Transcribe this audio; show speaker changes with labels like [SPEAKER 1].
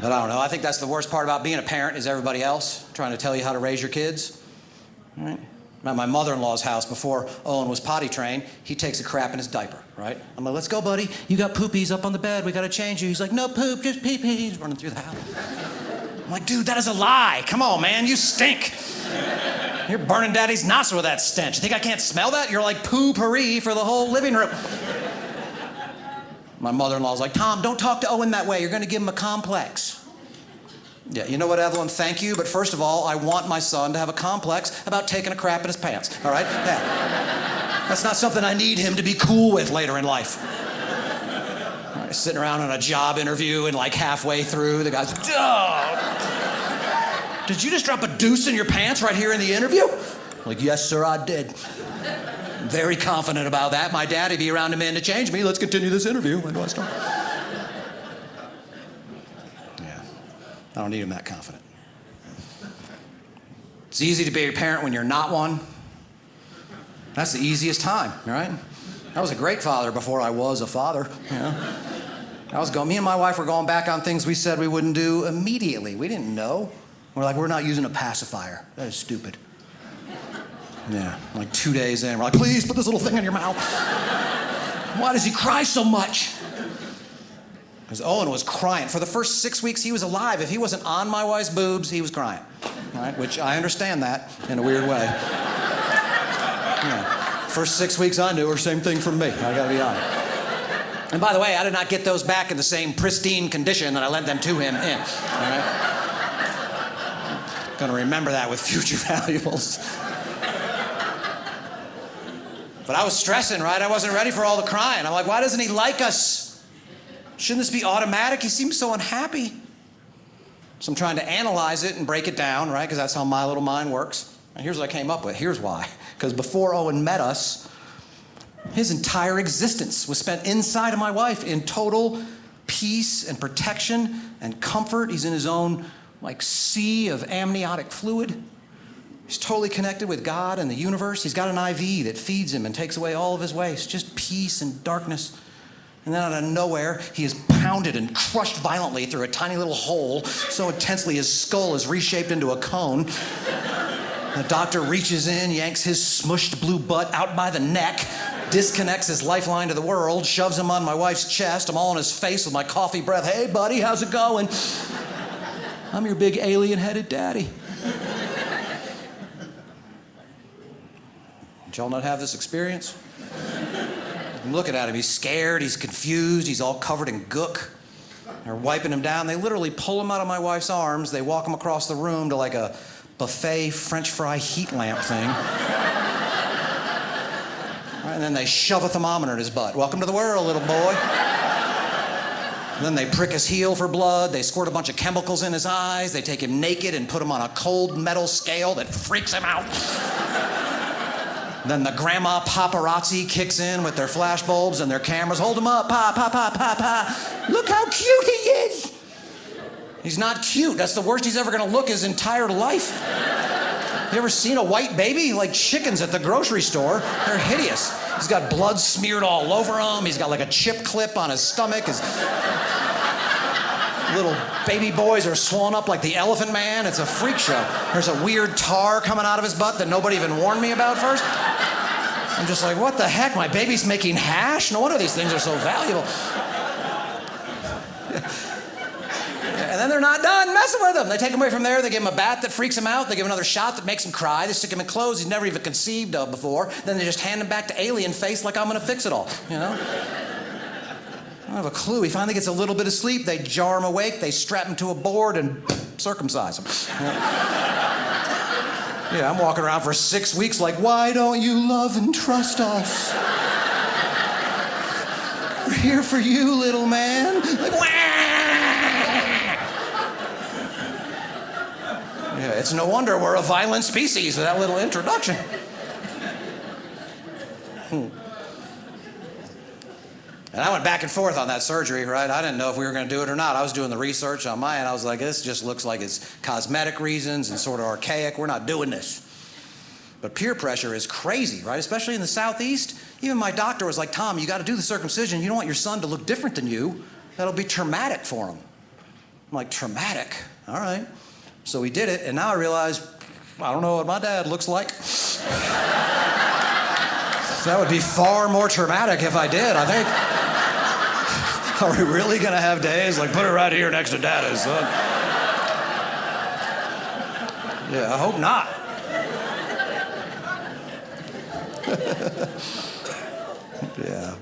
[SPEAKER 1] But I don't know. I think that's the worst part about being a parent is everybody else trying to tell you how to raise your kids. Right? At my mother-in-law's house, before Owen was potty trained, he takes a crap in his diaper, right? I'm like, let's go, buddy. You got poopies up on the bed. We got to change you. He's like, no poop, just pee-pee. He's running through the house. I'm like, dude, that is a lie. Come on, man. You stink. You're burning daddy's nostril with that stench. You think I can't smell that? You're like poo-pourri for the whole living room. My mother-in-law's like, Tom, don't talk to Owen that way. You're going to give him a complex. Yeah, you know what, Evelyn? Thank you, but first of all, I want my son to have a complex about taking a crap in his pants, all right? That's not something I need him to be cool with later in life. All right, sitting around on a job interview and like halfway through, the guy's, oh, did you just drop a deuce in your pants right here in the interview? I'm like, yes, sir, I did. I'm very confident about that. My daddy'd be around a man to change me. Let's continue this interview. When do I start? I don't need him that confident. It's easy to be a parent when you're not one. That's the easiest time, right? I was a great father before I was a father. You know? Me and my wife were going back on things we said we wouldn't do immediately. We didn't know. We're like, we're not using a pacifier. That is stupid. Yeah, like 2 days in, we're like, please put this little thing in your mouth. Why does he cry so much? Because Owen was crying. For the first 6 weeks he was alive, if he wasn't on my wife's boobs, he was crying. Right? Which I understand that in a weird way. Yeah. First 6 weeks I knew her, same thing from me. I gotta be honest. And by the way, I did not get those back in the same pristine condition that I lent them to him in. All right? Gonna remember that with future valuables. But I was stressing, right? I wasn't ready for all the crying. I'm like, why doesn't he like us? Shouldn't this be automatic? He seems so unhappy. So I'm trying to analyze it and break it down, right? Because that's how my little mind works. And here's what I came up with. Here's why. Because before Owen met us, his entire existence was spent inside of my wife in total peace and protection and comfort. He's in his own like sea of amniotic fluid. He's totally connected with God and the universe. He's got an IV that feeds him and takes away all of his waste. Just peace and darkness. And then out of nowhere, he is pounded and crushed violently through a tiny little hole so intensely his skull is reshaped into a cone. The doctor reaches in, yanks his smushed blue butt out by the neck, disconnects his lifeline to the world, shoves him on my wife's chest. I'm all in his face with my coffee breath. Hey, buddy, how's it going? I'm your big alien-headed daddy. Did y'all not have this experience? I'm looking at him, he's scared, he's confused, he's all covered in gook. They're wiping him down. They literally pull him out of my wife's arms. They walk him across the room to like a buffet French fry heat lamp thing. Right, and then they shove a thermometer in his butt. Welcome to the world, little boy. And then they prick his heel for blood. They squirt a bunch of chemicals in his eyes. They take him naked and put him on a cold metal scale that freaks him out. Then the grandma paparazzi kicks in with their flash bulbs and their cameras. Hold him up, pa, pa, pa, pa, pa. Look how cute he is. He's not cute. That's the worst he's ever gonna look his entire life. You ever seen a white baby? Like chickens at the grocery store. They're hideous. He's got blood smeared all over him. He's got like a chip clip on his stomach. His little baby boys are swollen up like the Elephant Man. It's a freak show. There's a weird tar coming out of his butt that nobody even warned me about first. I'm just like, what the heck? My baby's making hash? No wonder these things are so valuable. And then they're not done messing with him. They take him away from there. They give him a bath that freaks him out. They give him another shot that makes him cry. They stick him in clothes he's never even conceived of before. Then they just hand him back to alien face like I'm going to fix it all, you know? I don't have a clue. He finally gets a little bit of sleep. They jar him awake. They strap him to a board and circumcise him. Yeah, I'm walking around for 6 weeks like, why don't you love and trust us? We're here for you, little man. Like, wah! Yeah, it's no wonder we're a violent species with that little introduction. And I went back and forth on that surgery, right? I didn't know if we were going to do it or not. I was doing the research on my end. I was like, this just looks like it's cosmetic reasons and sort of archaic. We're not doing this. But peer pressure is crazy, right? Especially in the Southeast. Even my doctor was like, Tom, you got to do the circumcision. You don't want your son to look different than you. That'll be traumatic for him. I'm like, traumatic? All right. So we did it, and now I realize, I don't know what my dad looks like. That would be far more traumatic if I did, I think. Are we really gonna have days like, put it right here next to Daddy's, son? Yeah, I hope not. Yeah.